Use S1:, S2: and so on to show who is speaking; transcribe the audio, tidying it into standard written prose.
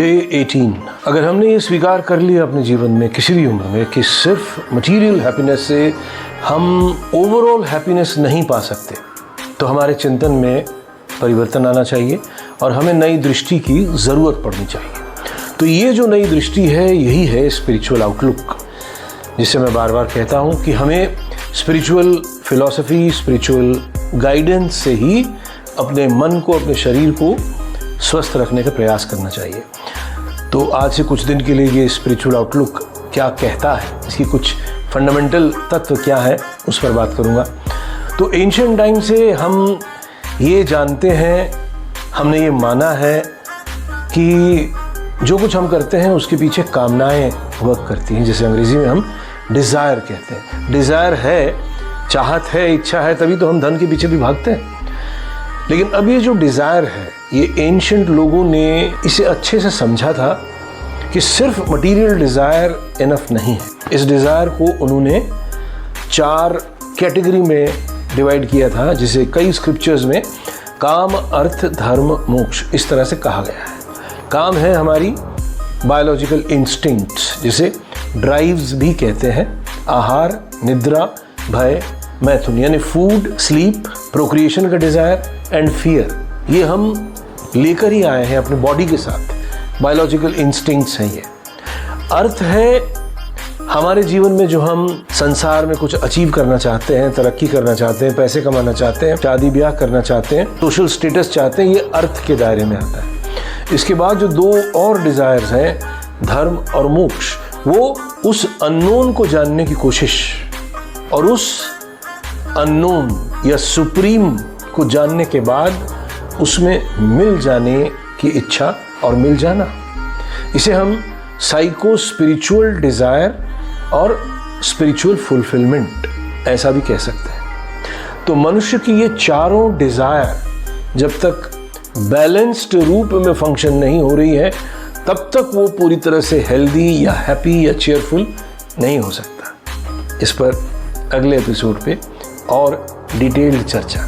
S1: 18 अगर हमने ये स्वीकार कर लिया अपने जीवन में किसी भी उम्र में कि सिर्फ मटेरियल हैप्पीनेस से हम ओवरऑल हैप्पीनेस नहीं पा सकते, तो हमारे चिंतन में परिवर्तन आना चाहिए और हमें नई दृष्टि की ज़रूरत पड़नी चाहिए। तो ये जो नई दृष्टि है, यही है स्पिरिचुअल आउटलुक, जिसे मैं बार बार कहता हूँ कि हमें स्पिरिचुअल फिलॉसफी, स्पिरिचुअल गाइडेंस से ही अपने मन को, अपने शरीर को स्वस्थ रखने का प्रयास करना चाहिए। तो आज से कुछ दिन के लिए ये स्पिरिचुअल आउटलुक क्या कहता है, इसकी कुछ फंडामेंटल तत्व क्या है, उस पर बात करूँगा। तो एंशिएंट टाइम से हम ये जानते हैं, हमने ये माना है कि जो कुछ हम करते हैं उसके पीछे कामनाएं वर्क करती हैं, जिसे अंग्रेजी में हम डिज़ायर कहते हैं। डिज़ायर है, चाहत है, इच्छा है, तभी तो हम धन के पीछे भी भागते हैं। लेकिन अब ये जो डिज़ायर है, ये एंशिएंट लोगों ने इसे अच्छे से समझा था कि सिर्फ मटेरियल डिज़ायर इनफ नहीं है। इस डिज़ायर को उन्होंने 4 कैटेगरी में डिवाइड किया था, जिसे कई स्क्रिप्चर्स में काम, अर्थ, धर्म, मोक्ष इस तरह से कहा गया है। काम है हमारी बायोलॉजिकल इंस्टिंक्ट्स, जिसे ड्राइव्स भी कहते हैं। आहार, निद्रा, भय, मैथुन यानी फूड, स्लीप, प्रोक्रिएशन का डिज़ायर एंड फियर, ये हम लेकर ही आए हैं अपने बॉडी के साथ। बायोलॉजिकल इंस्टिंक्ट्स हैं ये। अर्थ है हमारे जीवन में जो हम संसार में कुछ अचीव करना चाहते हैं, तरक्की करना चाहते हैं, पैसे कमाना चाहते हैं, शादी ब्याह करना चाहते हैं, सोशल स्टेटस चाहते हैं, ये अर्थ के दायरे में आता है। इसके बाद जो 2 और डिज़ायर्स हैं, धर्म और मोक्ष, वो उस अननोन को जानने की कोशिश और उस अननोन या सुप्रीम को जानने के बाद उसमें मिल जाने की इच्छा और मिल जाना, इसे हम साइको स्पिरिचुअल डिज़ायर और स्पिरिचुअल फुलफिलमेंट ऐसा भी कह सकते हैं। तो मनुष्य की ये चारों डिज़ायर जब तक बैलेंस्ड रूप में फंक्शन नहीं हो रही है, तब तक वो पूरी तरह से हेल्दी या हैप्पी या चेयरफुल नहीं हो सकता। इस पर अगले एपिसोड पे और डिटेल्ड चर्चा।